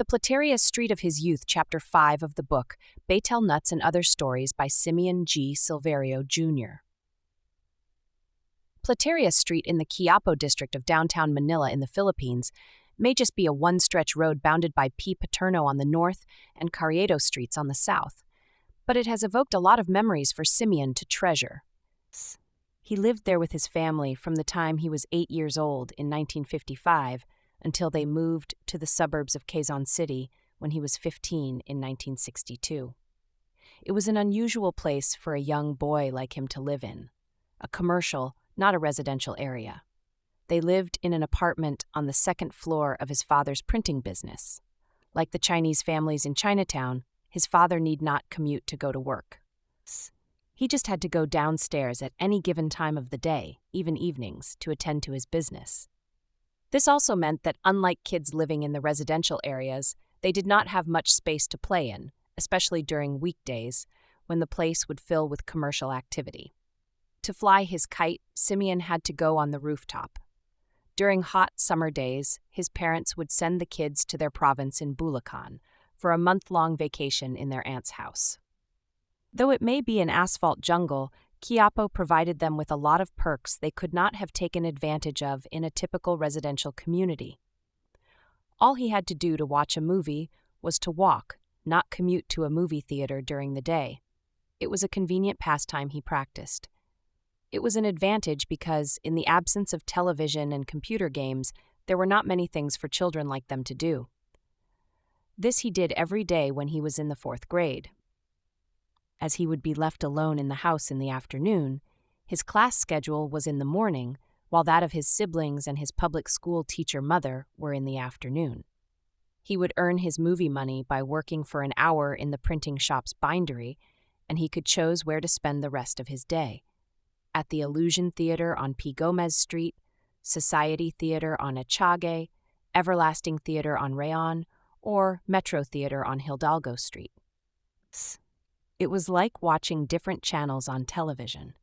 The Platerias Street of His Youth, Chapter 5 of the book, Baytel Nuts and Other Stories by Simeon G. Silverio, Jr. Platerias Street in the Quiapo District of downtown Manila in the Philippines may just be a one-stretch road bounded by P. Paterno on the north and Carriedo Streets on the south, but it has evoked a lot of memories for Simeon to treasure. He lived there with his family from the time he was 8 years old in 1955 until they moved to the suburbs of Quezon City when he was 15 in 1962. It was an unusual place for a young boy like him to live in, a commercial, not a residential area. They lived in an apartment on the second floor of his father's printing business. Like the Chinese families in Chinatown, his father need not commute to go to work. He just had to go downstairs at any given time of the day, even evenings, to attend to his business. This also meant that unlike kids living in the residential areas, they did not have much space to play in, especially during weekdays, when the place would fill with commercial activity. To fly his kite, Simeon had to go on the rooftop. During hot summer days, his parents would send the kids to their province in Bulacan for a month-long vacation in their aunt's house. Though it may be an asphalt jungle, Quiapo provided them with a lot of perks they could not have taken advantage of in a typical residential community. All he had to do to watch a movie was to walk, not commute to a movie theater during the day. It was a convenient pastime he practiced. It was an advantage because, in the absence of television and computer games, there were not many things for children like them to do. This he did every day when he was in the 4th grade. As he would be left alone in the house in the afternoon, his class schedule was in the morning, while that of his siblings and his public school teacher mother were in the afternoon. He would earn his movie money by working for an hour in the printing shop's bindery, and he could choose where to spend the rest of his day. At the Illusion Theater on P. Gomez Street, Society Theater on Echage, Everlasting Theater on Rayon, or Metro Theater on Hidalgo Street. It was like watching different channels on television.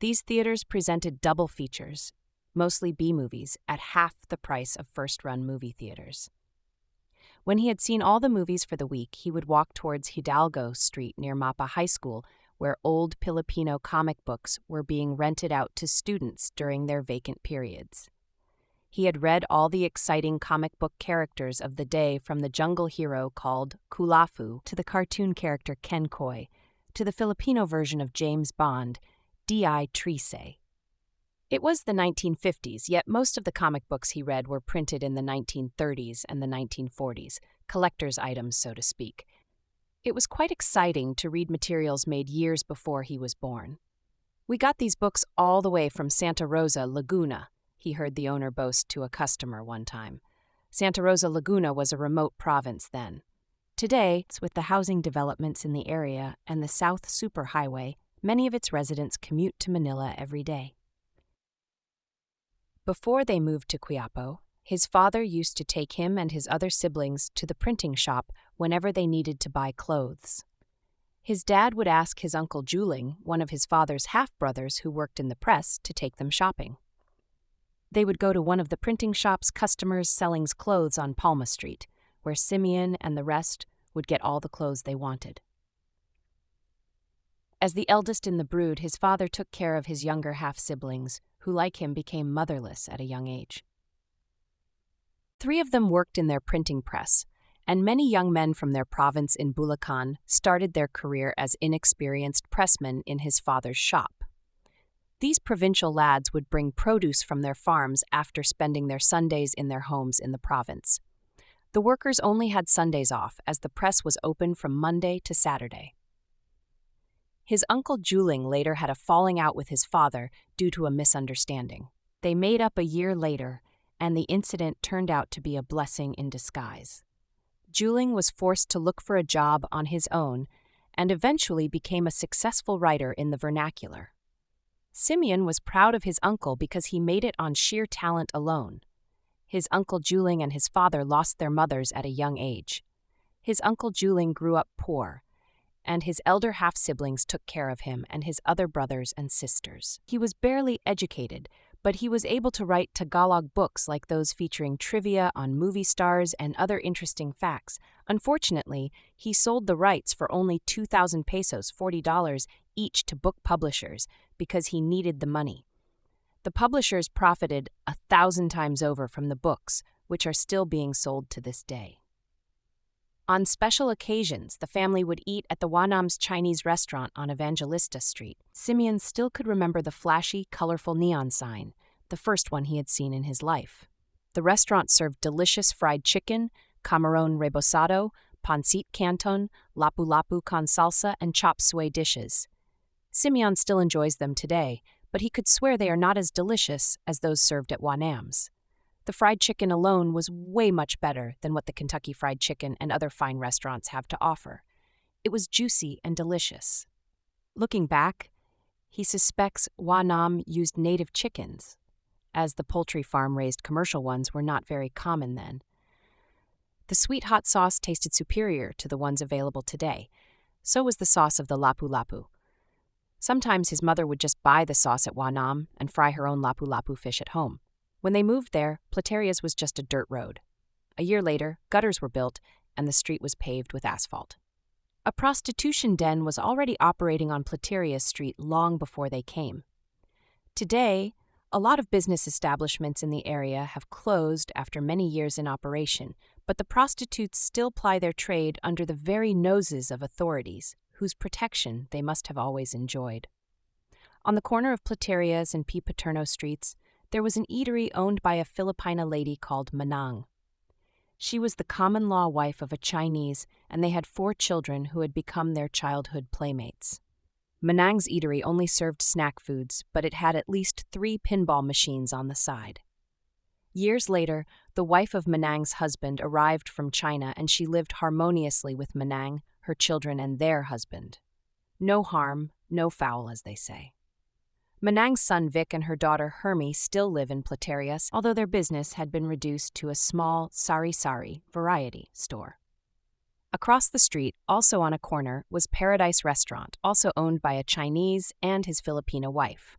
These theaters presented double features, mostly B-movies, at half the price of first-run movie theaters. When he had seen all the movies for the week, he would walk towards Hidalgo Street near Mapa High School, where old Filipino comic books were being rented out to students during their vacant periods. He had read all the exciting comic book characters of the day, from the jungle hero called Kulafu to the cartoon character Kenkoy, to the Filipino version of James Bond, D.I. Trise. It was the 1950s, yet most of the comic books he read were printed in the 1930s and the 1940s, collector's items, so to speak. It was quite exciting to read materials made years before he was born. "We got these books all the way from Santa Rosa, Laguna," he heard the owner boast to a customer one time. Santa Rosa, Laguna was a remote province then. Today, with the housing developments in the area and the South Superhighway, many of its residents commute to Manila every day. Before they moved to Quiapo, his father used to take him and his other siblings to the printing shop whenever they needed to buy clothes. His dad would ask his Uncle Juling, one of his father's half-brothers who worked in the press, to take them shopping. They would go to one of the printing shop's customers selling clothes on Palma Street, where Simeon and the rest would get all the clothes they wanted. As the eldest in the brood, his father took care of his younger half-siblings, who, like him, became motherless at a young age. 3 of them worked in their printing press, and many young men from their province in Bulacan started their career as inexperienced pressmen in his father's shop. These provincial lads would bring produce from their farms after spending their Sundays in their homes in the province. The workers only had Sundays off, as the press was open from Monday to Saturday. His Uncle Juling later had a falling out with his father due to a misunderstanding. They made up a year later, and the incident turned out to be a blessing in disguise. Juling was forced to look for a job on his own and eventually became a successful writer in the vernacular. Simeon was proud of his uncle because he made it on sheer talent alone. His Uncle Juling and his father lost their mothers at a young age. His Uncle Juling grew up poor, and his elder half-siblings took care of him and his other brothers and sisters. He was barely educated, but he was able to write Tagalog books like those featuring trivia on movie stars and other interesting facts. Unfortunately, he sold the rights for only 2,000 pesos, $40 each to book publishers because he needed the money. The publishers profited 1,000 times over from the books, which are still being sold to this day. On special occasions, the family would eat at the Wanam's Chinese restaurant on Evangelista Street. Simeon still could remember the flashy, colorful neon sign, the first one he had seen in his life. The restaurant served delicious fried chicken, camarón rebozado, pancit canton, lapu-lapu con salsa, and chop suey dishes. Simeon still enjoys them today, but he could swear they are not as delicious as those served at Wanam's. The fried chicken alone was way much better than what the Kentucky Fried Chicken and other fine restaurants have to offer. It was juicy and delicious. Looking back, he suspects Wanam used native chickens, as the poultry farm-raised commercial ones were not very common then. The sweet hot sauce tasted superior to the ones available today. So was the sauce of the lapu-lapu. Sometimes his mother would just buy the sauce at Wanam and fry her own lapu-lapu fish at home. When they moved there, Platerias was just a dirt road. A year later, gutters were built, and the street was paved with asphalt. A prostitution den was already operating on Platerias Street long before they came. Today, a lot of business establishments in the area have closed after many years in operation, but the prostitutes still ply their trade under the very noses of authorities, whose protection they must have always enjoyed. On the corner of Platerias and P. Paterno Streets, there was an eatery owned by a Filipina lady called Manang. She was the common-law wife of a Chinese, and they had 4 children who had become their childhood playmates. Manang's eatery only served snack foods, but it had at least 3 pinball machines on the side. Years later, the wife of Manang's husband arrived from China, and she lived harmoniously with Manang, her children, and their husband. No harm, no foul, as they say. Manang's son Vic and her daughter Hermie still live in Platerias, although their business had been reduced to a small sari-sari variety store. Across the street, also on a corner, was Paradise Restaurant, also owned by a Chinese and his Filipina wife.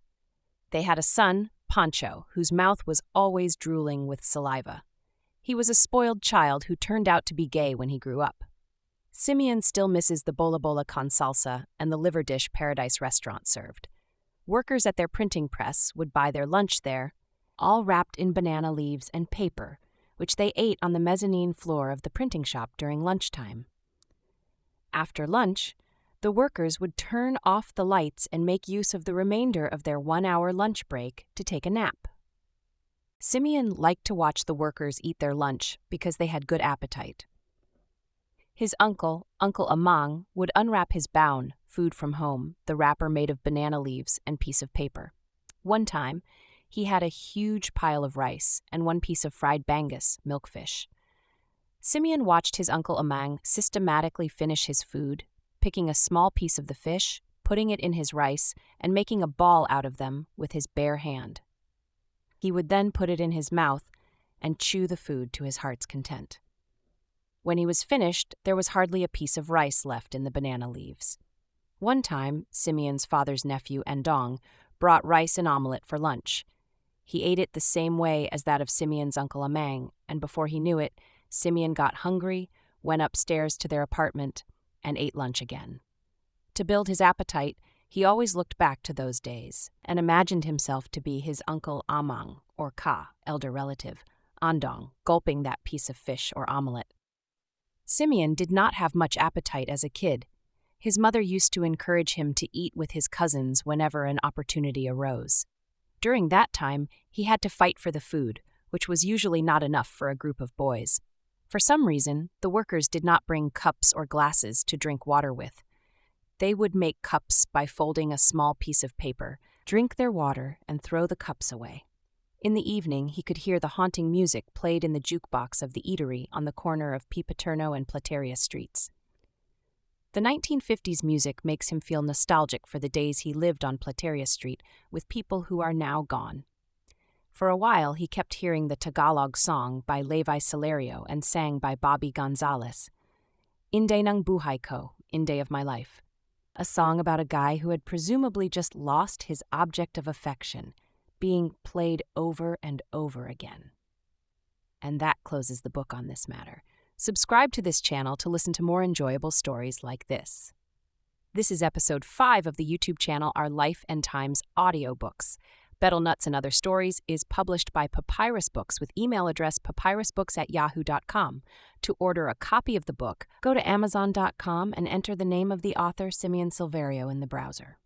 They had a son, Pancho, whose mouth was always drooling with saliva. He was a spoiled child who turned out to be gay when he grew up. Simeon still misses the bola bola con salsa and the liver dish Paradise Restaurant served. Workers at their printing press would buy their lunch there, all wrapped in banana leaves and paper, which they ate on the mezzanine floor of the printing shop during lunchtime. After lunch, the workers would turn off the lights and make use of the remainder of their 1-hour lunch break to take a nap. Simeon liked to watch the workers eat their lunch because they had good appetite. His uncle, Uncle Amang, would unwrap his baon, food from home, the wrapper made of banana leaves and piece of paper. One time, he had a huge pile of rice and 1 piece of fried bangus, milkfish. Simeon watched his Uncle Amang systematically finish his food, picking a small piece of the fish, putting it in his rice, and making a ball out of them with his bare hand. He would then put it in his mouth and chew the food to his heart's content. When he was finished, there was hardly a piece of rice left in the banana leaves. One time, Simeon's father's nephew, Andong, brought rice and omelette for lunch. He ate it the same way as that of Simeon's Uncle Amang, and before he knew it, Simeon got hungry, went upstairs to their apartment, and ate lunch again. To build his appetite, he always looked back to those days and imagined himself to be his Uncle Amang, or Ka, elder relative, Andong, gulping that piece of fish or omelette. Simeon did not have much appetite as a kid. His mother used to encourage him to eat with his cousins whenever an opportunity arose. During that time, he had to fight for the food, which was usually not enough for a group of boys. For some reason, the workers did not bring cups or glasses to drink water with. They would make cups by folding a small piece of paper, drink their water, and throw the cups away. In the evening, he could hear the haunting music played in the jukebox of the eatery on the corner of P. Paterno and Platerias Streets. The 1950s music makes him feel nostalgic for the days he lived on Platerias Street with people who are now gone. For a while, he kept hearing the Tagalog song by Levi Celerio and sang by Bobby Gonzalez, Inday ng Buhay Ko, Inday of My Life, a song about a guy who had presumably just lost his object of affection, being played over and over again. And that closes the book on this matter. Subscribe to this channel to listen to more enjoyable stories like this. This is episode 5 of the YouTube channel Our Life and Times audiobooks. Betel Nuts and Other Stories is published by Papyrus Books with email address papyrusbooks@yahoo.com. To order a copy of the book, go to amazon.com and enter the name of the author, Simeon Silverio, in the browser.